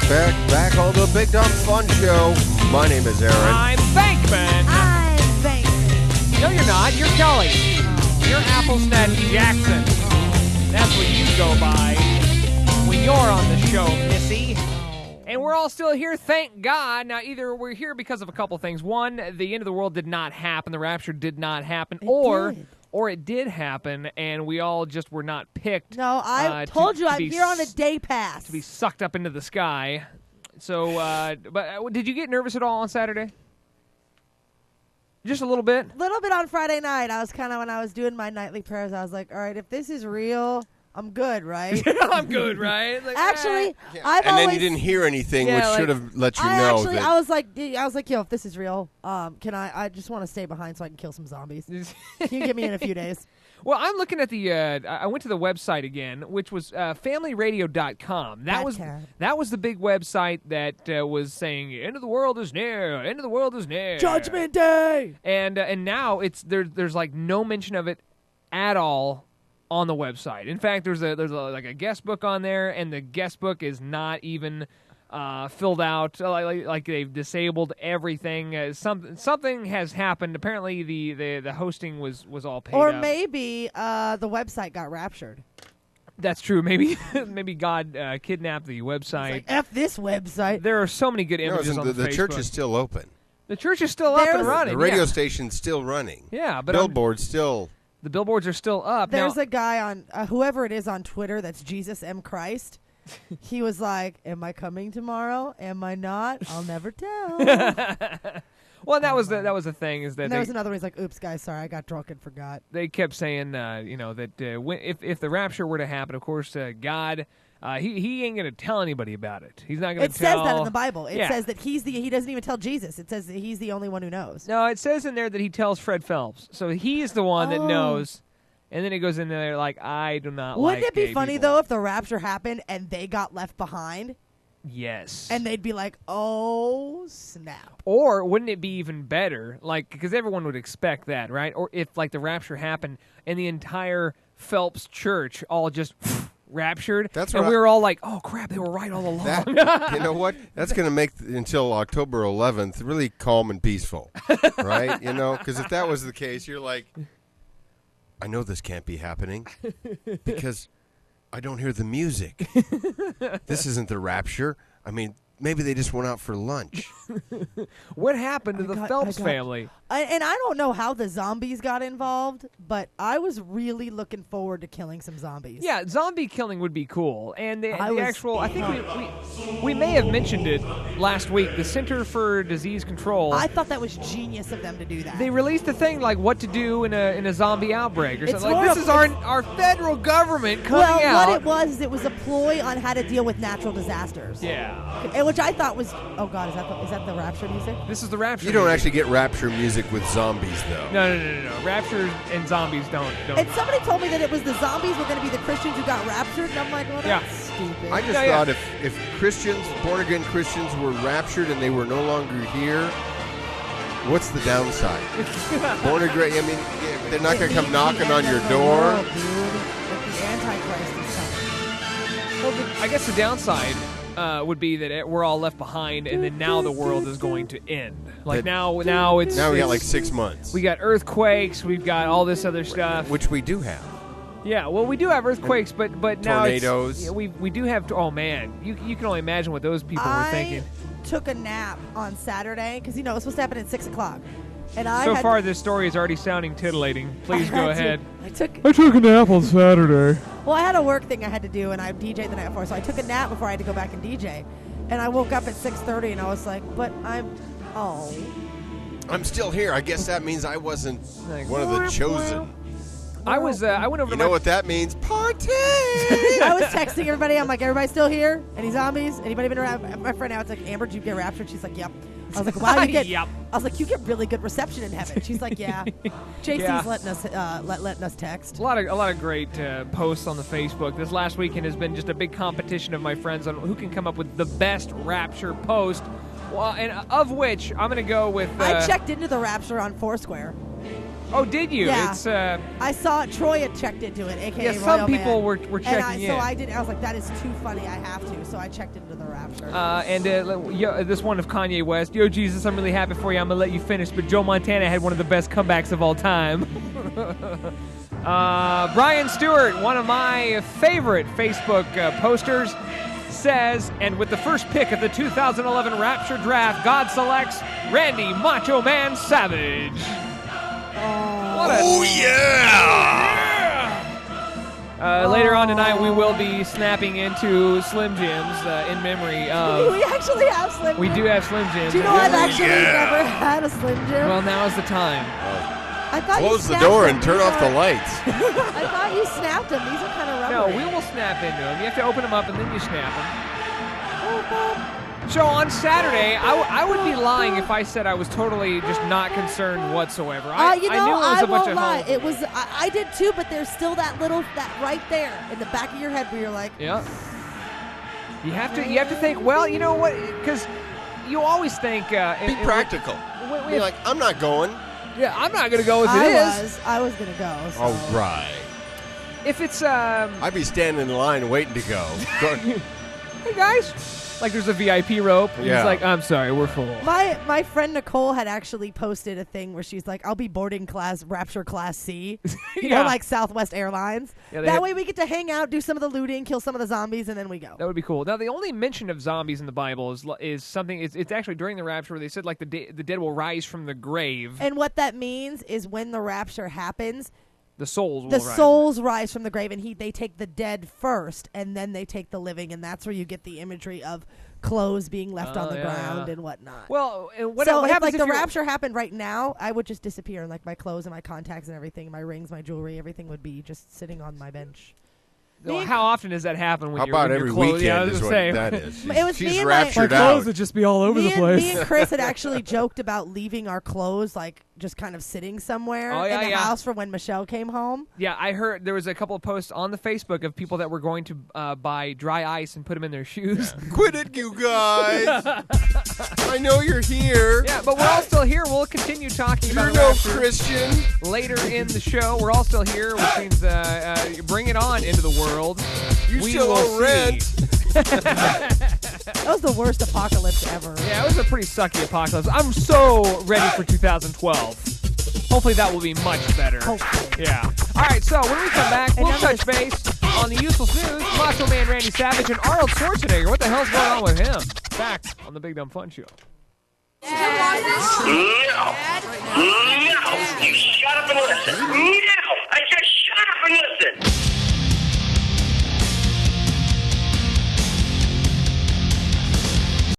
Back on the Big Dumb Fun Show. My name is Aaron. I'm Bankman. I'm Bankman. No, you're not. You're Kelly. You're Applesnatch Jackson. That's what you go by when you're on the show, Missy. And we're all still here, thank God. Now, either we're here because of a couple things. One, the end of the world did not happen. The rapture did not happen. Or it did happen, and we all just were not picked. No, I told you I'm here on a day pass. To be sucked up into the sky. So, but did you get nervous at all on Saturday? Just a little bit? A little bit on Friday night. I was kind of, when I was doing my nightly prayers, I was like, all right, if this is real, I'm good, right? I'm good, right? Like, actually, then you didn't hear anything, which should have let you know. I was like, yo, if this is real, can I just want to stay behind so I can kill some zombies. Can you get me in a few days? Well, I'm looking at the, I went to the website again, which was familyradio.com. That was the big website that was saying, end of the world is near, end of the world is near. Judgment Day! And now there's like no mention of it at all on the website. In fact, there's like a guest book on there, and the guest book is not even filled out. Like they've disabled everything. Something has happened. Apparently, the hosting was all paid or up. Maybe the website got raptured. That's true. Maybe God kidnapped the website. It's like, F this website. There are so many good images on the Facebook. church is still open. The church is still up and running. The radio station's still running. Yeah, but billboards still. The billboards are still up. There's a guy on whoever it is on Twitter that's Jesus M. Christ. He was like, am I coming tomorrow? Am I not? I'll never tell. Well, that was the thing is that there was another one. He's like, oops, guys, sorry, I got drunk and forgot. They kept saying, that if the rapture were to happen, of course, God, he ain't going to tell anybody about it. He's not going to tell. It says that in the Bible. It says that he doesn't even tell Jesus. It says that he's the only one who knows. No, it says in there that he tells Fred Phelps. So he's the one that knows. And then he goes in there like, I do not like Wouldn't it be funny, people. though, if the rapture happened and they got left behind? Yes. And they'd be like, oh, snap. Or wouldn't it be even better, like, because everyone would expect that, right? Or if, like, the rapture happened and the entire Phelps church all just raptured, and we were all like, oh, crap, they were right all along. You know what? That's going to make until October 11th really calm and peaceful, right? You know, because if that was the case, you're like, I know this can't be happening because I don't hear the music. This isn't the rapture. I mean, maybe they just went out for lunch. What happened to the Phelps family? And I don't know how the zombies got involved, but I was really looking forward to killing some zombies. Yeah, zombie killing would be cool. And I think we may have mentioned it last week, the Center for Disease Control. I thought that was genius of them to do that. They released a thing like what to do in a zombie outbreak or something. Like, this is our federal government coming out. What it was a ploy on how to deal with natural disasters. Yeah. Which I thought was, oh God, is that the rapture music? This is the rapture. You don't actually get rapture music with zombies, though. No. Rapture and zombies don't. And somebody told me that it was the zombies were going to be the Christians who got raptured, and I'm like, well, that's stupid. I just thought if Christians, born-again Christians, were raptured and they were no longer here, what's the downside? Born-again, I mean, they're not going to come knocking on your door. World, dude. If the Antichrist is coming. Well, I guess the downside would be that we're all left behind, and then now the world is going to end. Like now we got like 6 months. We got earthquakes. We've got all this other stuff, which we do have. Yeah, well, we do have earthquakes, but now tornadoes. We do have. Oh man, you can only imagine what those people were thinking. I took a nap on Saturday because it was supposed to happen at 6:00. And so far, this story is already sounding titillating. Please go ahead. I took a nap on Saturday. Well, I had a work thing I had to do, and I DJ'd the night before, so I took a nap before I had to go back and DJ. And I woke up at 6:30, and I was like, but I'm still here. I guess that means I wasn't one of the chosen. I went over to You know what that means? Party! I was texting everybody. I'm like, everybody still here? Any zombies? Anybody been around? My friend now, it's like, Amber, did you get raptured? She's like, yep. I was like, wow, you get. Yep. I was like, you get really good reception in heaven. She's like, yeah. JC's letting us text. A lot of great posts on the Facebook. This last weekend has been just a big competition of my friends on who can come up with the best rapture post. Well, and of which I'm going to go with. I checked into the rapture on Foursquare. Oh, did you? Yeah. It's I saw Troy had checked into it, a.k.a. yeah. Royal Some people Man. were checking in. So I did. I was like, that is too funny. I have to. So I checked into the Rapture. This one of Kanye West. Yo, Jesus, I'm really happy for you. I'm gonna let you finish, but Joe Montana had one of the best comebacks of all time. Brian Stewart, one of my favorite Facebook posters, says, and with the first pick of the 2011 Rapture Draft, God selects Randy Macho Man Savage. Later on tonight, we will be snapping into Slim Jims in memory of... We actually have Slim Jims. We do have Slim Jims. Do you know I've actually never had a Slim Jim? Well, now is the time. I thought Close the door and turn off the lights. I thought you snapped them. These are kind of rubbery. No, we will snap into them. You have to open them up and then you snap them. Oh, So on Saturday, I would be lying if I said I was totally just not concerned whatsoever. I knew it was a bunch of lie. It was. I did too, but there's still that right there in the back of your head where you're like, yeah. You have to think. Well, you know what? Because you always think. Be practical. Be like, I'm not going. Yeah, I'm not going to go as it is. I was going to go. So. All right. If it's I'd be standing in line waiting to go. Hey guys, like there's a VIP rope. And Yeah. He's like, I'm sorry, we're full. My friend Nicole had actually posted a thing where she's like, I'll be boarding Rapture Class C. You know, like Southwest Airlines. Yeah, that way we get to hang out, do some of the looting, kill some of the zombies, and then we go. That would be cool. Now, the only mention of zombies in the Bible is something. It's actually during the rapture where they said like the dead will rise from the grave. And what that means is when the rapture happens, the souls will the rise. souls rise from the grave, and they take the dead first, and then they take the living, and that's where you get the imagery of clothes being left on the ground and whatnot. Well, what so happens if the rapture happened right now, I would just disappear, and like my clothes and my contacts and everything, my rings, my jewelry, everything would be just sitting on my bench. How often does that happen when How you're about in every your clothes? weekend Yeah, I was is gonna what say. that is. It was She's me and raptured my out. clothes would just be all over the place. Me and Chris had actually joked about leaving our clothes like just kind of sitting somewhere in the house for when Michelle came home. Yeah, I heard there was a couple of posts on the Facebook of people that were going to buy dry ice and put them in their shoes. Quit it, you guys. I know you're here. Yeah, but we're all still here. We'll continue talking You're about no rapture Christian. later in the show. We're all still here, which means bring it on into the world. You we still will owe rent. That was the worst apocalypse ever. Yeah, it was a pretty sucky apocalypse. I'm so ready for 2012. Hopefully that will be much better. Hopefully. Yeah. All right, so when we come back, we'll none of touch this- base on the useless news, Macho Man Randy Savage, and Arnold Schwarzenegger. What the hell's going on with him? Back on the Big Dumb Fun Show. No. No. You shut up and listen. No.